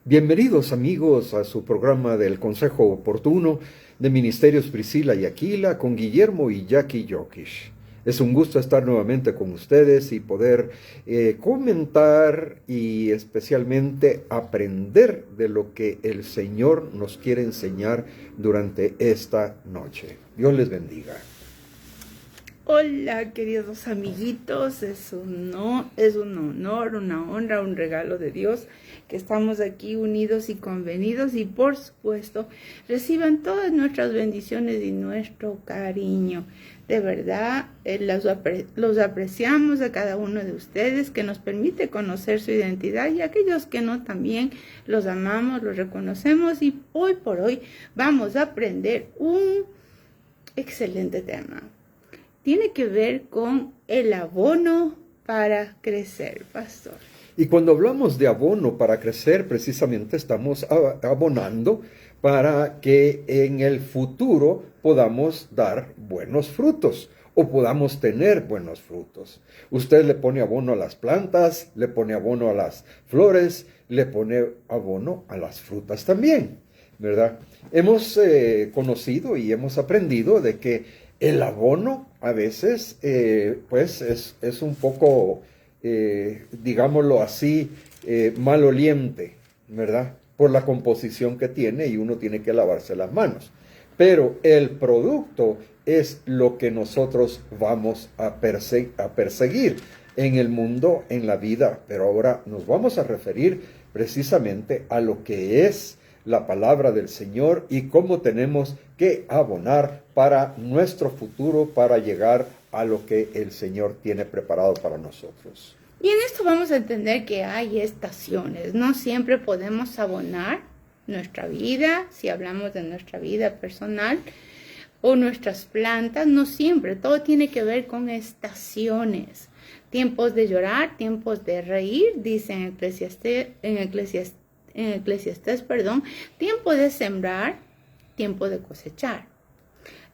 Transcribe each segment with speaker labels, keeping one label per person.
Speaker 1: Bienvenidos amigos a su programa del Consejo Oportuno de Ministerios Priscila y Aquila con Guillermo y Jackie Jokish. Es un gusto estar nuevamente con ustedes y poder comentar y especialmente aprender de lo que el Señor nos quiere enseñar durante esta noche. Dios les bendiga.
Speaker 2: Hola queridos amiguitos, es un honor, una honra, un regalo de Dios que estamos aquí unidos y convenidos y por supuesto reciban todas nuestras bendiciones y nuestro cariño. De verdad los apreciamos a cada uno de ustedes que nos permite conocer su identidad y aquellos que no también los amamos, los reconocemos y hoy por hoy vamos a aprender un excelente tema. Tiene que ver con el abono para crecer, pastor.
Speaker 1: Y cuando hablamos de abono para crecer, precisamente estamos abonando para que en el futuro podamos dar buenos frutos o podamos tener buenos frutos. Usted le pone abono a las plantas, le pone abono a las flores, le pone abono a las frutas también, ¿verdad? Hemos conocido y hemos aprendido de que el abono a veces pues es un poco, digámoslo así, maloliente, ¿verdad? Por la composición que tiene y uno tiene que lavarse las manos. Pero el producto es lo que nosotros vamos a perseguir en el mundo, en la vida. Pero ahora nos vamos a referir precisamente a lo que es la palabra del Señor y cómo tenemos que abonar para nuestro futuro, para llegar a lo que el Señor tiene preparado para nosotros.
Speaker 2: Y en esto vamos a entender que hay estaciones. No siempre podemos abonar nuestra vida, si hablamos de nuestra vida personal o nuestras plantas, no siempre. Todo tiene que ver con estaciones. Tiempos de llorar, tiempos de reír, dice en Eclesiastés, tiempo de sembrar, tiempo de cosechar,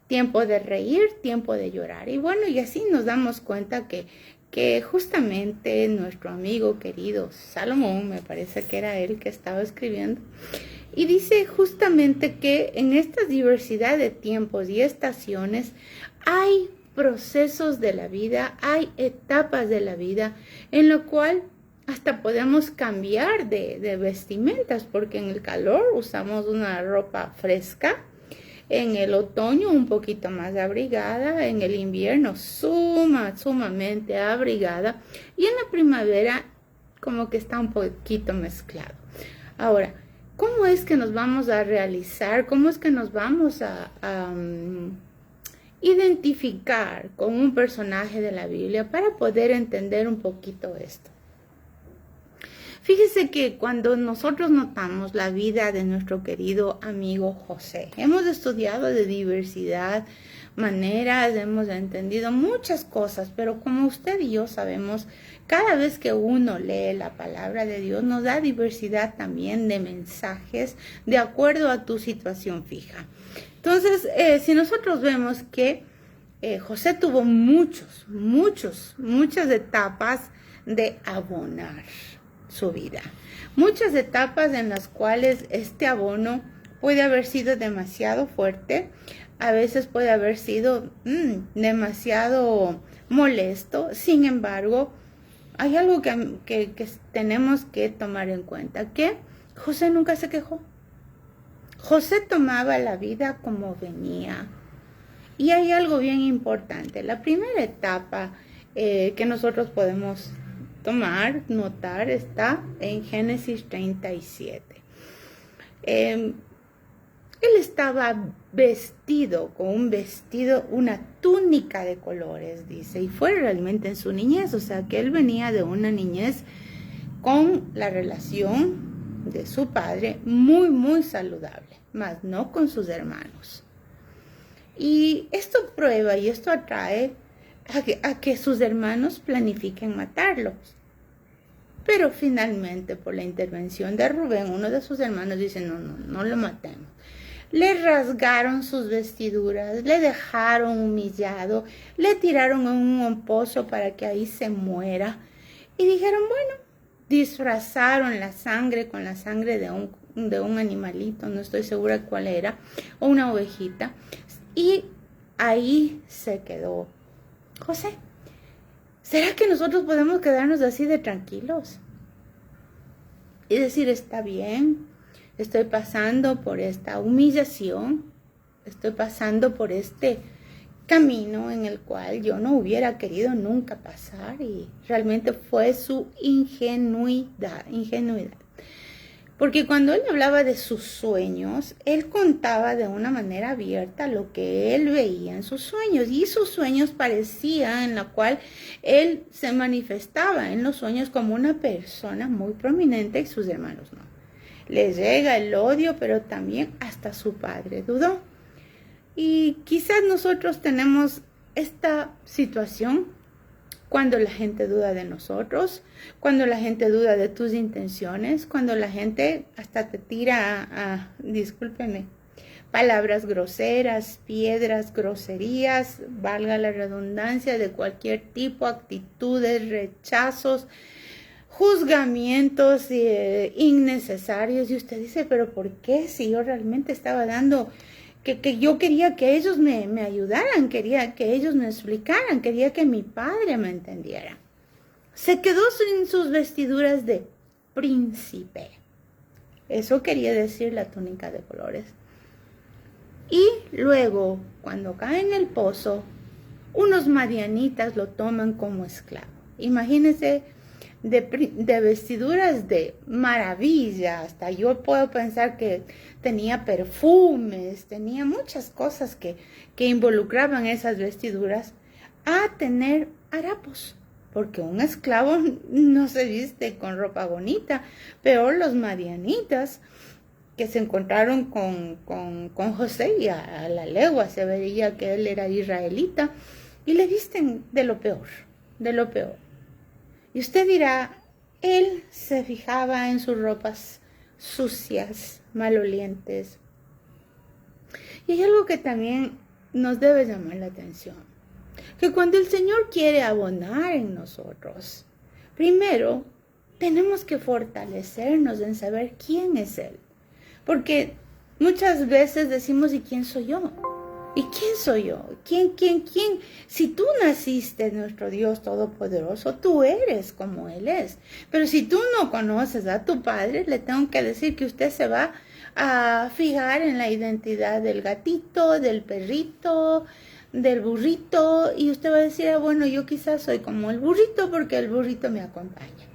Speaker 2: tiempo de reír, tiempo de llorar. Y bueno, y así nos damos cuenta que justamente nuestro amigo querido Salomón, me parece que era él que estaba escribiendo, y dice justamente que en esta diversidad de tiempos y estaciones hay procesos de la vida, hay etapas de la vida en lo cual hasta podemos cambiar de vestimentas, porque en el calor usamos una ropa fresca, en el otoño un poquito más abrigada, en el invierno sumamente abrigada y en la primavera como que está un poquito mezclado. Ahora, ¿cómo es que nos vamos a realizar? ¿Cómo es que nos vamos a identificar con un personaje de la Biblia para poder entender un poquito esto? Fíjese que cuando nosotros notamos la vida de nuestro querido amigo José, hemos estudiado de diversidad maneras, hemos entendido muchas cosas, pero como usted y yo sabemos, cada vez que uno lee la palabra de Dios nos da diversidad también de mensajes de acuerdo a tu situación fija. Entonces, si nosotros vemos que José tuvo muchas etapas de abonar su vida. Muchas etapas en las cuales este abono puede haber sido demasiado fuerte, a veces puede haber sido demasiado molesto. Sin embargo, hay algo que tenemos que tomar en cuenta, que José nunca se quejó. José tomaba la vida como venía. Y hay algo bien importante. La primera etapa que nosotros podemos notar, está en Génesis 37. Él estaba vestido con un vestido, una túnica de colores, dice, y fue realmente en su niñez, o sea que él venía de una niñez con la relación de su padre muy saludable, más no con sus hermanos. Y esto prueba y esto atrae a que sus hermanos planifiquen matarlos. Pero finalmente, por la intervención de Rubén, uno de sus hermanos dice, no lo matemos. Le rasgaron sus vestiduras, le dejaron humillado, le tiraron en un pozo para que ahí se muera. Y dijeron, bueno, disfrazaron la sangre con la sangre de un animalito, no estoy segura cuál era, o una ovejita, y ahí se quedó José. ¿Será que nosotros podemos quedarnos así de tranquilos? Y decir, está bien, estoy pasando por esta humillación, estoy pasando por este camino en el cual yo no hubiera querido nunca pasar, y realmente fue su ingenuidad. Porque cuando él hablaba de sus sueños, él contaba de una manera abierta lo que él veía en sus sueños, y sus sueños parecían en la cual él se manifestaba en los sueños como una persona muy prominente y sus hermanos no. Les llega el odio, pero también hasta su padre dudó. Y quizás nosotros tenemos esta situación cuando la gente duda de nosotros, cuando la gente duda de tus intenciones, cuando la gente hasta te tira discúlpeme, palabras groseras, piedras, groserías, valga la redundancia, de cualquier tipo, actitudes, rechazos, juzgamientos innecesarios. Y usted dice, pero ¿por qué? Si yo realmente estaba dando... Que yo quería que ellos me ayudaran, quería que ellos me explicaran, quería que mi padre me entendiera. Se quedó sin sus vestiduras de príncipe. Eso quería decir la túnica de colores. Y luego, cuando cae en el pozo, unos madianitas lo toman como esclavo. Imagínense, de vestiduras de maravilla, hasta yo puedo pensar que tenía perfumes, tenía muchas cosas que involucraban esas vestiduras, a tener harapos, porque un esclavo no se viste con ropa bonita. Peor los madianitas, que se encontraron con José, y a la legua se veía que él era israelita, y le visten de lo peor, de lo peor. Y usted dirá, él se fijaba en sus ropas sucias, malolientes. Y hay algo que también nos debe llamar la atención, que cuando el Señor quiere abonar en nosotros, primero tenemos que fortalecernos en saber quién es Él. Porque muchas veces decimos, ¿y quién soy yo? ¿Y quién soy yo? ¿Quién? Si tú naciste, nuestro Dios Todopoderoso, tú eres como Él es. Pero si tú no conoces a tu Padre, le tengo que decir que usted se va a fijar en la identidad del gatito, del perrito, del burrito, y usted va a decir, bueno, yo quizás soy como el burrito porque el burrito me acompaña.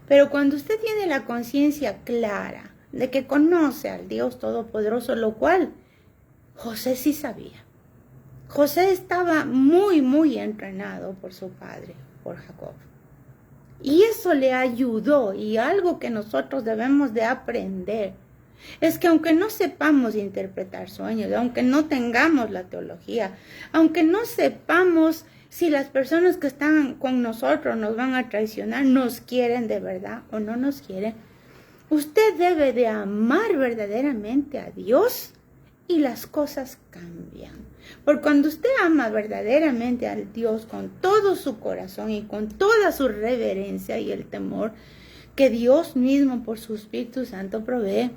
Speaker 2: Pero cuando usted tiene la conciencia clara de que conoce al Dios Todopoderoso, lo cual José sí sabía. José estaba muy entrenado por su padre, por Jacob. Y eso le ayudó, y algo que nosotros debemos de aprender es que aunque no sepamos interpretar sueños, aunque no tengamos la teología, aunque no sepamos si las personas que están con nosotros nos van a traicionar, nos quieren de verdad o no nos quieren, usted debe de amar verdaderamente a Dios y las cosas cambian. Porque cuando usted ama verdaderamente al Dios con todo su corazón y con toda su reverencia y el temor que Dios mismo por su Espíritu Santo provee,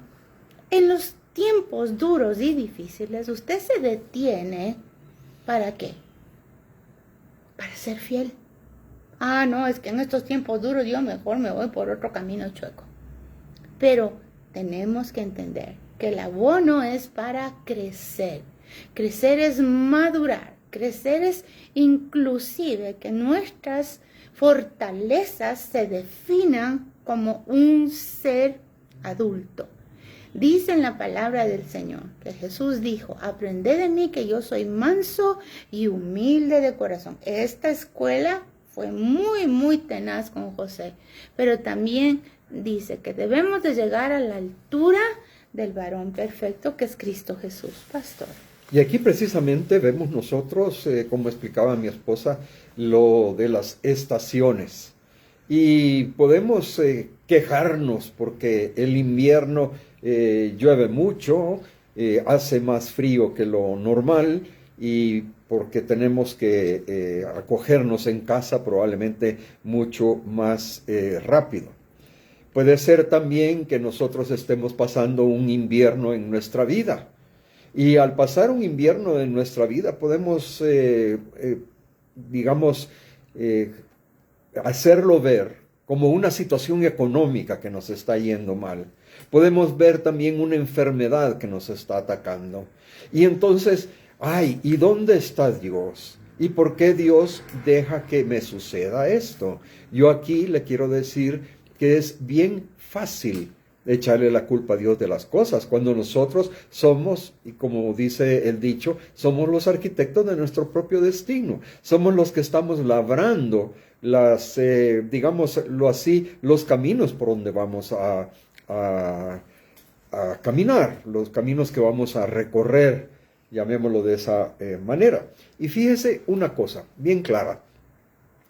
Speaker 2: en los tiempos duros y difíciles usted se detiene. ¿Para qué? Para ser fiel. No, es que en estos tiempos duros yo mejor me voy por otro camino chueco. Pero tenemos que entender que el abono es para crecer. Crecer es madurar. Crecer es inclusive que nuestras fortalezas se definan como un ser adulto. Dice en la palabra del Señor que Jesús dijo, aprended de mí que yo soy manso y humilde de corazón. Esta escuela fue muy tenaz con José, pero también dice que debemos de llegar a la altura del varón perfecto que es Cristo Jesús, pastor.
Speaker 1: Y aquí precisamente vemos nosotros, como explicaba mi esposa, lo de las estaciones. Y podemos quejarnos porque el invierno llueve mucho, hace más frío que lo normal, y porque tenemos que acogernos en casa probablemente mucho más rápido. Puede ser también que nosotros estemos pasando un invierno en nuestra vida. Y al pasar un invierno en nuestra vida podemos, digamos, hacerlo ver como una situación económica que nos está yendo mal. Podemos ver también una enfermedad que nos está atacando. Y entonces, ay, ¿y dónde está Dios? ¿Y por qué Dios deja que me suceda esto? Yo aquí le quiero decir que es bien fácil echarle la culpa a Dios de las cosas, cuando nosotros somos, y como dice el dicho, somos los arquitectos de nuestro propio destino, somos los que estamos labrando las, digámoslo así, los caminos por donde vamos a caminar, los caminos que vamos a recorrer, llamémoslo de esa manera. Y fíjese una cosa bien clara.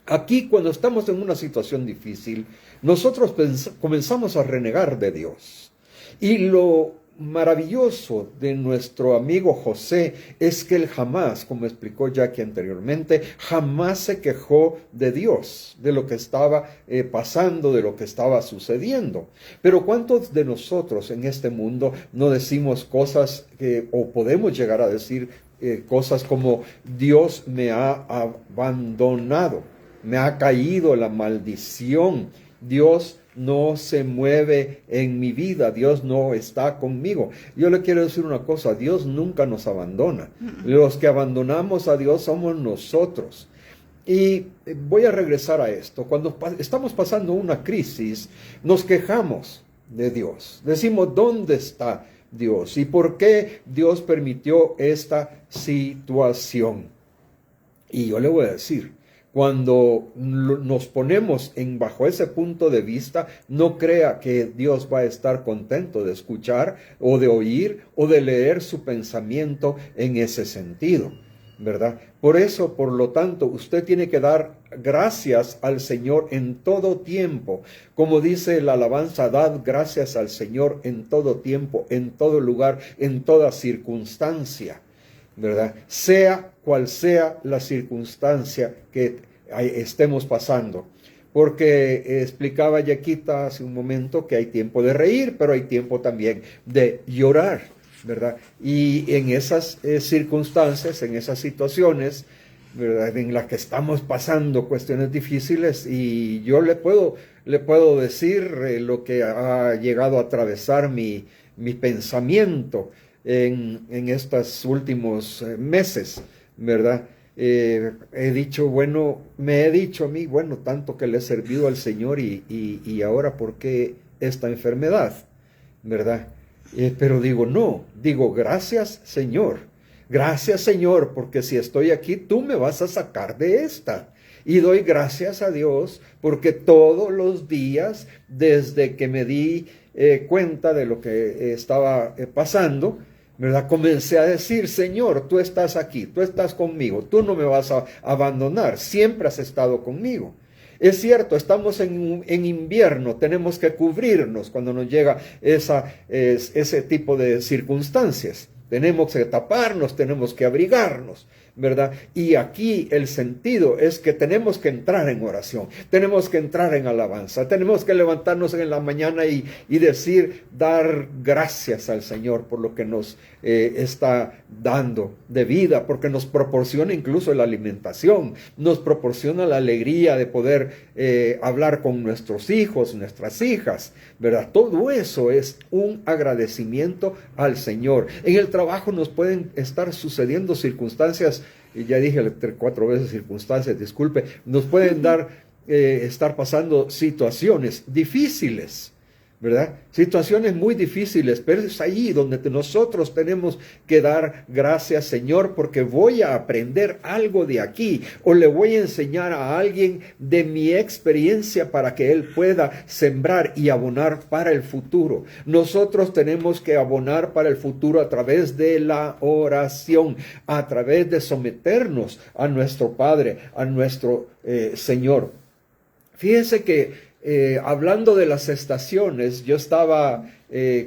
Speaker 1: Aquí, cuando estamos en una situación difícil, nosotros comenzamos a renegar de Dios. Y lo maravilloso de nuestro amigo José es que él jamás, como explicó Jackie anteriormente, jamás se quejó de Dios, de lo que estaba pasando, de lo que estaba sucediendo. Pero ¿cuántos de nosotros en este mundo no decimos cosas o podemos llegar a decir cosas como Dios me ha abandonado? Me ha caído la maldición. Dios no se mueve en mi vida. Dios no está conmigo. Yo le quiero decir una cosa. Dios nunca nos abandona. Los que abandonamos a Dios somos nosotros. Y voy a regresar a esto. Cuando estamos pasando una crisis, nos quejamos de Dios. Decimos, ¿dónde está Dios? ¿Y por qué Dios permitió esta situación? Y yo le voy a decir, cuando nos ponemos bajo ese punto de vista, no crea que Dios va a estar contento de escuchar o de oír o de leer su pensamiento en ese sentido, ¿verdad? Por eso, por lo tanto, usted tiene que dar gracias al Señor en todo tiempo. Como dice la alabanza, dad gracias al Señor en todo tiempo, en todo lugar, en toda circunstancia, ¿verdad? Sea cual sea la circunstancia que estemos pasando. Porque explicaba Yaquita hace un momento que hay tiempo de reír, pero hay tiempo también de llorar, ¿verdad? Y en esas circunstancias, en esas situaciones, ¿verdad?, en las que estamos pasando cuestiones difíciles, y yo le puedo decir lo que ha llegado a atravesar mi pensamiento en estos últimos meses, ¿verdad? He dicho, me he dicho a mí, tanto que le he servido al Señor y ahora, ¿por qué esta enfermedad? ¿Verdad? Pero digo, gracias Señor, porque si estoy aquí, tú me vas a sacar de esta. Y doy gracias a Dios porque todos los días, desde que me di cuenta de lo que estaba pasando, ¿verdad?, comencé a decir, Señor, tú estás aquí, tú estás conmigo, tú no me vas a abandonar, siempre has estado conmigo. Es cierto, estamos en invierno, tenemos que cubrirnos cuando nos llega ese tipo de circunstancias. Tenemos que taparnos, tenemos que abrigarnos, ¿verdad? Y aquí el sentido es que tenemos que entrar en oración, tenemos que entrar en alabanza, tenemos que levantarnos en la mañana y dar gracias al Señor por lo que nos está dando de vida, porque nos proporciona incluso la alimentación, nos proporciona la alegría de poder hablar con nuestros hijos, nuestras hijas, ¿verdad? Todo eso es un agradecimiento al Señor. En el trabajo nos pueden estar sucediendo circunstancias, y ya dije 4 veces circunstancias, disculpe, nos pueden estar pasando situaciones difíciles, ¿verdad? Situaciones muy difíciles, pero es ahí donde nosotros tenemos que dar gracias, Señor, porque voy a aprender algo de aquí, o le voy a enseñar a alguien de mi experiencia para que él pueda sembrar y abonar para el futuro. Nosotros tenemos que abonar para el futuro a través de la oración, a través de someternos a nuestro Padre, a nuestro Señor. Fíjense que hablando de las estaciones, yo estaba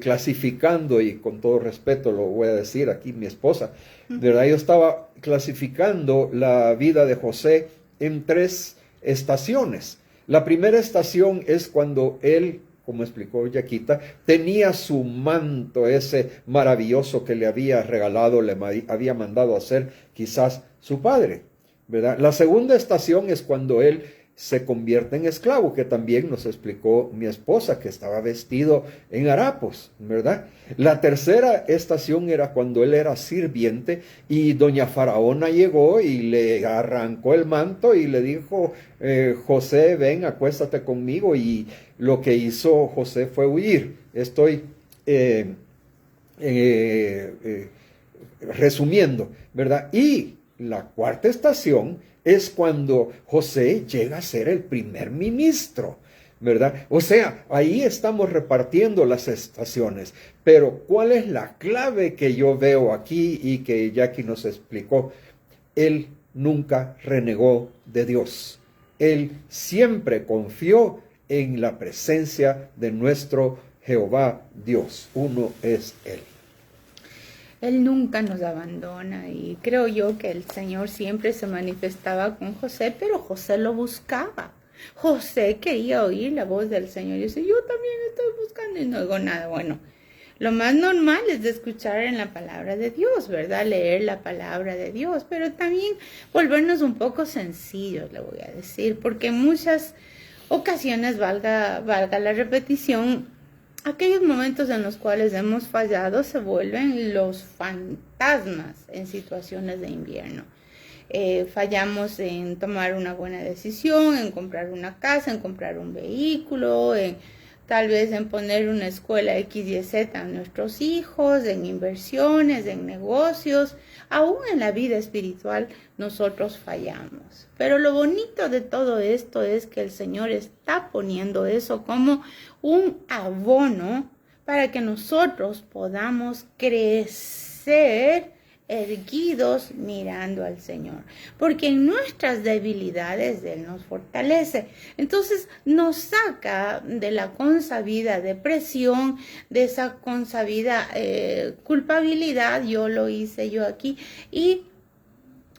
Speaker 1: clasificando, y con todo respeto lo voy a decir aquí, mi esposa, ¿verdad? Yo estaba clasificando la vida de José en 3 estaciones. La primera estación es cuando él como explicó Yaquita, tenía su manto ese maravilloso que le había regalado, había mandado hacer quizás su padre, ¿verdad? La segunda estación es cuando él se convierte en esclavo, que también nos explicó mi esposa, que estaba vestido en harapos, ¿verdad? La tercera estación era cuando él era sirviente y doña Faraona llegó y le arrancó el manto y le dijo, José, ven, acuéstate conmigo, y lo que hizo José fue huir. Estoy resumiendo, ¿verdad? Y la cuarta estación es cuando José llega a ser el primer ministro, ¿verdad? O sea, ahí estamos repartiendo las estaciones. Pero ¿cuál es la clave que yo veo aquí y que Jackie nos explicó? Él nunca renegó de Dios. Él siempre confió en la presencia de nuestro Jehová Dios. Uno es Él.
Speaker 2: Él nunca nos abandona, y creo yo que el Señor siempre se manifestaba con José, pero José lo buscaba. José quería oír la voz del Señor y dice, yo también estoy buscando y no oigo nada. Bueno, lo más normal es de escuchar en la palabra de Dios, ¿verdad? Leer la palabra de Dios, pero también volvernos un poco sencillos, le voy a decir, porque en muchas ocasiones, valga la repetición, aquellos momentos en los cuales hemos fallado se vuelven los fantasmas en situaciones de invierno. Fallamos en tomar una buena decisión, en comprar una casa, en comprar un vehículo, tal vez en poner una escuela X y Z a nuestros hijos, en inversiones, en negocios, aún en la vida espiritual nosotros fallamos. Pero lo bonito de todo esto es que el Señor está poniendo eso como un abono para que nosotros podamos crecer erguidos mirando al Señor, porque en nuestras debilidades Él nos fortalece. Entonces nos saca de la consabida depresión, de esa consabida culpabilidad, yo lo hice, yo aquí, y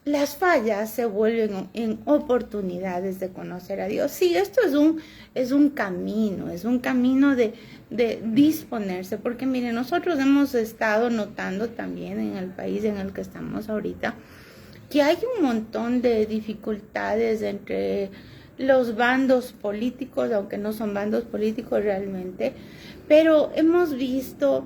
Speaker 2: las fallas se vuelven en oportunidades de conocer a Dios. Sí, esto es un camino de disponerse, porque miren, nosotros hemos estado notando también en el país en el que estamos ahorita, que hay un montón de dificultades entre los bandos políticos, aunque no son bandos políticos realmente, pero hemos visto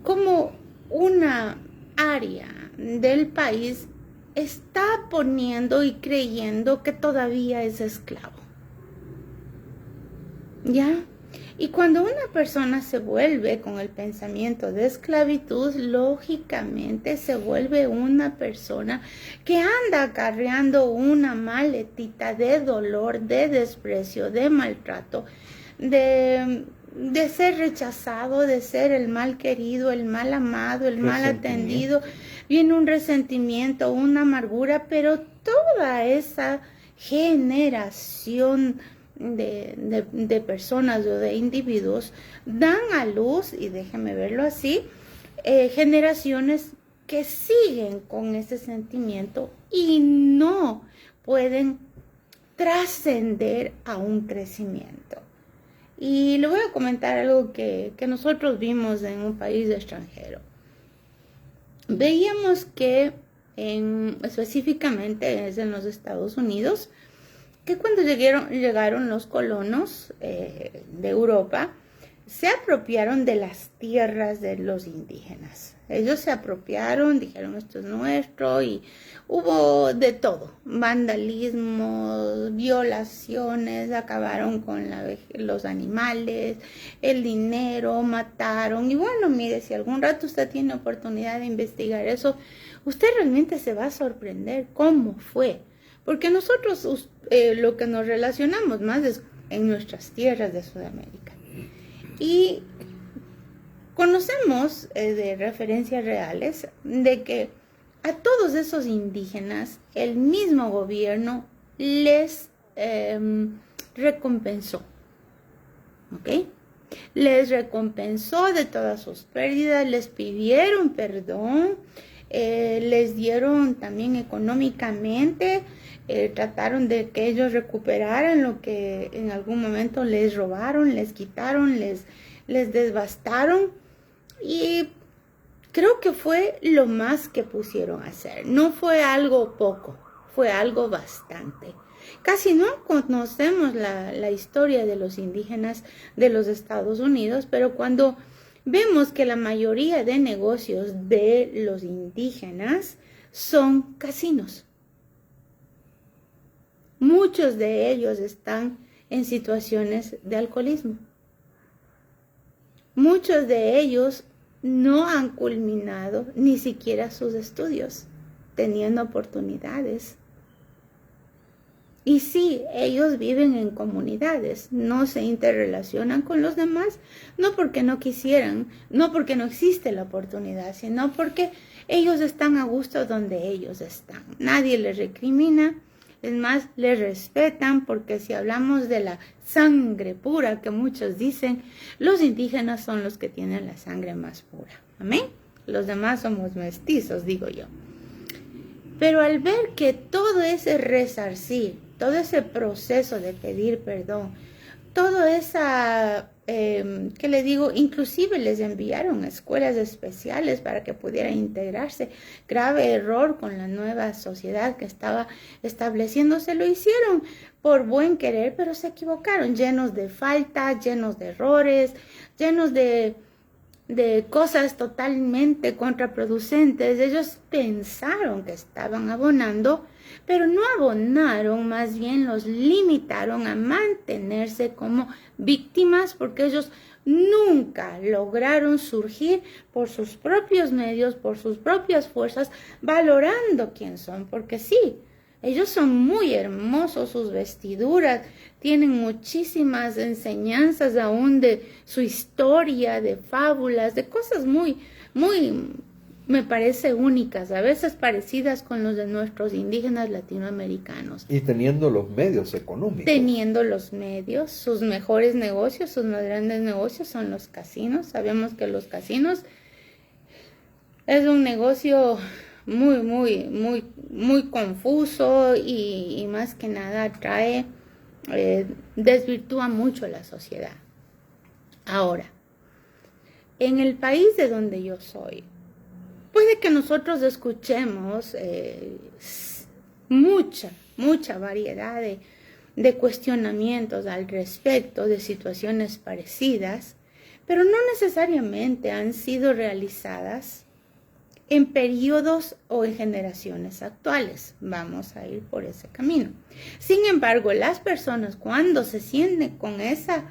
Speaker 2: como una área del país está poniendo y creyendo que todavía es esclavo. ¿Ya? Y cuando una persona se vuelve con el pensamiento de esclavitud, lógicamente se vuelve una persona que anda acarreando una maletita de dolor, de desprecio, de maltrato, de ser rechazado, de ser el mal querido, el mal amado, el mal atendido. Viene un resentimiento, una amargura, pero toda esa generación de personas o de individuos dan a luz, y déjenme verlo así, generaciones que siguen con ese sentimiento y no pueden trascender a un crecimiento. Y le voy a comentar algo que nosotros vimos en un país extranjero. Veíamos que específicamente es en los Estados Unidos, que cuando llegaron los colonos de Europa, se apropiaron de las tierras de los indígenas. Ellos se apropiaron, dijeron esto es nuestro, y hubo de todo, vandalismo, violaciones, acabaron con los animales, el dinero, mataron. Y bueno, mire, si algún rato usted tiene oportunidad de investigar eso, usted realmente se va a sorprender cómo fue. Porque nosotros lo que nos relacionamos más es en nuestras tierras de Sudamérica. Y conocemos de referencias reales de que a todos esos indígenas el mismo gobierno les recompensó. ¿Ok? Les recompensó de todas sus pérdidas, les pidieron perdón, les dieron también económicamente trataron de que ellos recuperaran lo que en algún momento les robaron, les quitaron, les devastaron, y creo que fue lo más que pusieron a hacer. No fue algo poco, fue algo bastante. Casi no conocemos la historia de los indígenas de los Estados Unidos, pero cuando vemos que la mayoría de negocios de los indígenas son casinos. Muchos de ellos están en situaciones de alcoholismo. Muchos de ellos no han culminado ni siquiera sus estudios, teniendo oportunidades. Y sí, ellos viven en comunidades, no se interrelacionan con los demás, no porque no quisieran, no porque no existe la oportunidad, sino porque ellos están a gusto donde ellos están. Nadie les recrimina, es más, les respetan, porque si hablamos de la sangre pura que muchos dicen, los indígenas son los que tienen la sangre más pura. Amén. Los demás somos mestizos, digo yo. Pero al ver que todo ese resarcir, todo ese proceso de pedir perdón, todo esa, ¿qué le digo? Inclusive les enviaron a escuelas especiales para que pudieran integrarse. Grave error con la nueva sociedad que estaba estableciéndose. Lo hicieron por buen querer, pero se equivocaron, llenos de faltas, llenos de errores, llenos de cosas totalmente contraproducentes. Ellos pensaron que estaban abonando, pero no abonaron, más bien los limitaron a mantenerse como víctimas, porque ellos nunca lograron surgir por sus propios medios, por sus propias fuerzas, valorando quién son, porque sí, ellos son muy hermosos, sus vestiduras tienen muchísimas enseñanzas aún de su historia, de fábulas, de cosas muy, me parece únicas, a veces parecidas con los de nuestros indígenas latinoamericanos.
Speaker 1: Y teniendo los medios económicos.
Speaker 2: Teniendo los medios, sus mejores negocios, sus más grandes negocios son los casinos. Sabemos que los casinos es un negocio muy confuso y más que nada desvirtúa mucho la sociedad. Ahora, en el país de donde yo soy, puede que nosotros escuchemos mucha variedad de cuestionamientos al respecto de situaciones parecidas, pero no necesariamente han sido realizadas en periodos o en generaciones actuales. Vamos a ir por ese camino. Sin embargo, las personas cuando se sienten con esa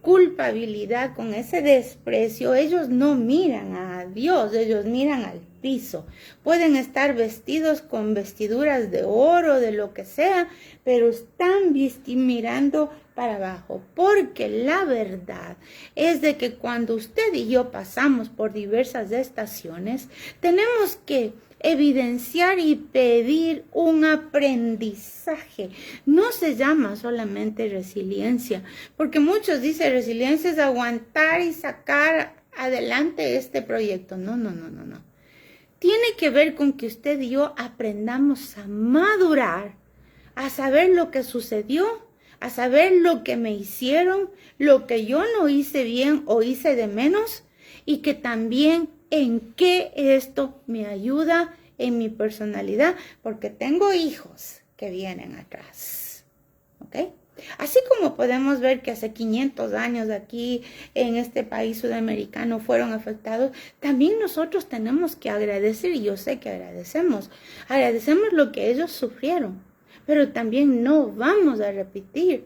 Speaker 2: culpabilidad, con ese desprecio, ellos no miran a Dios, ellos miran al piso. Pueden estar vestidos con vestiduras de oro, de lo que sea, pero están mirando para abajo, porque la verdad es de que cuando usted y yo pasamos por diversas estaciones, tenemos que evidenciar y pedir un aprendizaje. No se llama solamente resiliencia, porque muchos dicen resiliencia es aguantar y sacar adelante este proyecto. No. Tiene que ver con que usted y yo aprendamos a madurar, a saber lo que sucedió, a saber lo que me hicieron, lo que yo no hice bien o hice de menos, y que también en qué esto me ayuda en mi personalidad, porque tengo hijos que vienen atrás, ¿ok? Así como podemos ver que hace 500 años aquí en este país sudamericano fueron afectados, también nosotros tenemos que agradecer, y yo sé que agradecemos lo que ellos sufrieron, pero también no vamos a repetir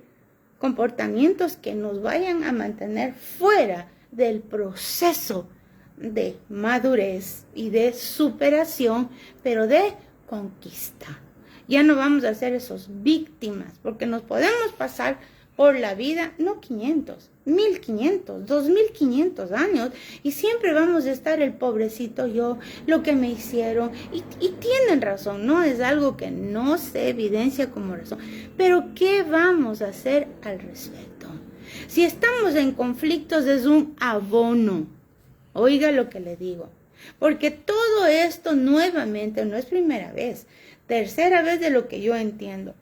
Speaker 2: comportamientos que nos vayan a mantener fuera del proceso de madurez y de superación, pero de conquista. Ya no vamos a ser esos víctimas, porque nos podemos pasar por la vida, no 500, 1500, 2500 años, y siempre vamos a estar el pobrecito yo, lo que me hicieron, y tienen razón, no es algo que no se evidencia como razón, pero ¿qué vamos a hacer al respecto? Si estamos en conflictos es un abono, oiga lo que le digo, porque todo esto nuevamente no es primera vez. tercera vez de lo que yo entiendo.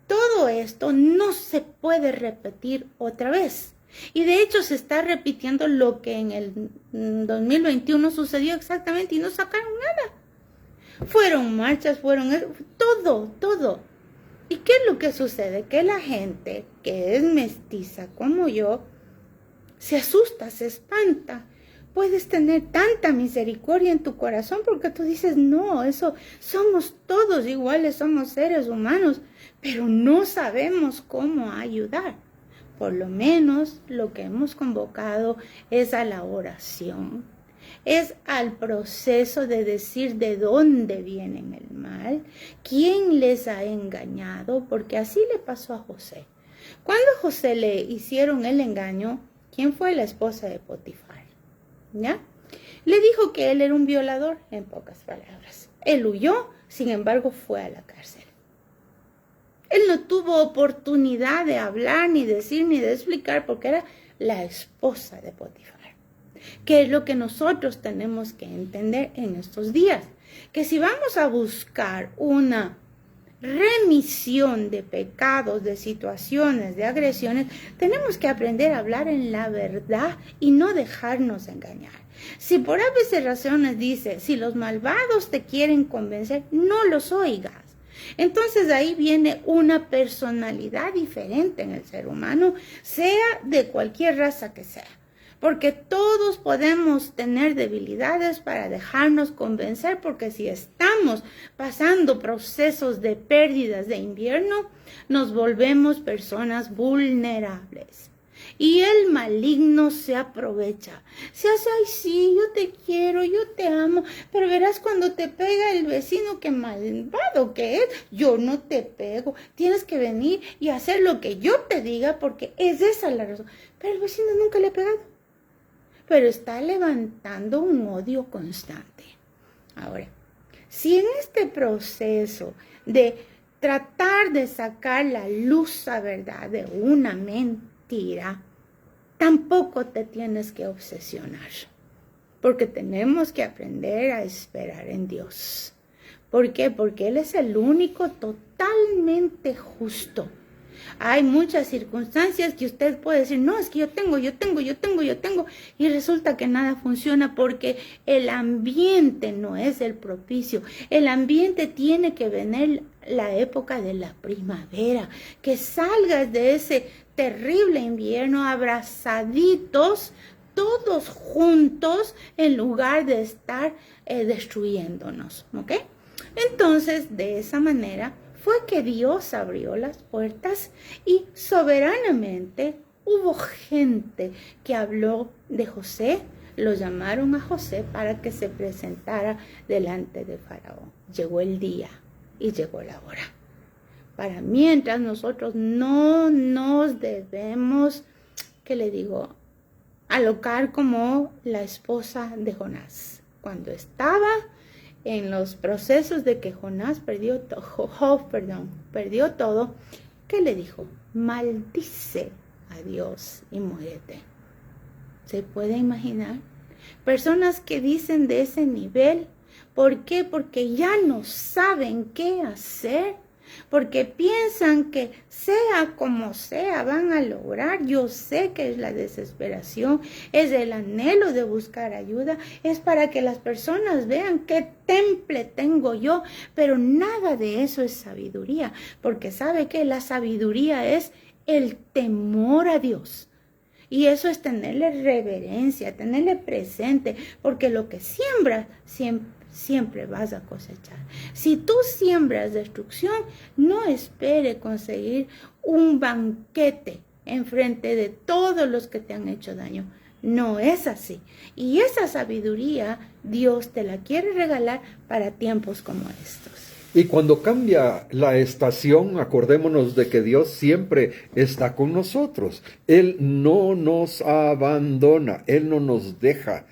Speaker 2: Todo esto no se puede repetir otra vez. Y de hecho se está repitiendo lo que en el 2021 sucedió exactamente y no sacaron nada. Fueron marchas, todo. ¿Y qué es lo que sucede? Que la gente que es mestiza como yo se asusta, se espanta. Puedes tener tanta misericordia en tu corazón porque tú dices, no, eso somos todos iguales, somos seres humanos, pero no sabemos cómo ayudar. Por lo menos lo que hemos convocado es a la oración, es al proceso de decir de dónde viene el mal, quién les ha engañado, porque así le pasó a José. Cuando a José le hicieron el engaño, ¿quién fue la esposa de Potifar? ¿Ya? Le dijo que él era un violador, en pocas palabras. Él huyó, sin embargo, fue a la cárcel. Él no tuvo oportunidad de hablar, ni decir, ni de explicar, porque era la esposa de Potifar. ¿Qué es lo que nosotros tenemos que entender en estos días? Que si vamos a buscar una remisión de pecados, de situaciones, de agresiones, tenemos que aprender a hablar en la verdad y no dejarnos engañar. Si por a veces razones dice, si los malvados te quieren convencer, no los oigas. Entonces ahí viene una personalidad diferente en el ser humano, sea de cualquier raza que sea. Porque todos podemos tener debilidades para dejarnos convencer, porque si estamos pasando procesos de pérdidas de invierno, nos volvemos personas vulnerables. Y el maligno se aprovecha. Se hace, ay sí, yo te quiero, yo te amo, pero verás cuando te pega el vecino, que malvado que es, yo no te pego, tienes que venir y hacer lo que yo te diga porque es esa la razón. Pero el vecino nunca le ha pegado, pero está levantando un odio constante. Ahora, si en este proceso de tratar de sacar la luz a verdad de una mentira, tampoco te tienes que obsesionar, porque tenemos que aprender a esperar en Dios. ¿Por qué? Porque Él es el único totalmente justo. Hay muchas circunstancias que usted puede decir, no, es que yo tengo, y resulta que nada funciona porque el ambiente no es el propicio. El ambiente tiene que venir la época de la primavera, que salgas de ese terrible invierno abrazaditos, todos juntos, en lugar de estar destruyéndonos, ¿ok? Entonces, de esa manera fue que Dios abrió las puertas y soberanamente hubo gente que habló de José. Lo llamaron a José para que se presentara delante de Faraón. Llegó el día y llegó la hora. Para mientras nosotros no nos debemos, ¿qué le digo?, alocar como la esposa de Jonás. Cuando estaba en los procesos de que Jonás perdió todo, ¿qué le dijo? Maldice a Dios y muérete. ¿Se puede imaginar? Personas que dicen de ese nivel. ¿Por qué? Porque ya no saben qué hacer. Porque piensan que sea como sea van a lograr. Yo sé que es la desesperación, es el anhelo de buscar ayuda, es para que las personas vean qué temple tengo yo, pero nada de eso es sabiduría, porque sabe que la sabiduría es el temor a Dios. Y eso es tenerle reverencia, tenerle presente, porque lo que siembras siempre vas a cosechar. Si tú siembras destrucción, no espere conseguir un banquete en frente de todos los que te han hecho daño. No es así. Y esa sabiduría Dios te la quiere regalar para tiempos como estos.
Speaker 1: Y cuando cambia la estación, acordémonos de que Dios siempre está con nosotros. Él no nos abandona, Él no nos deja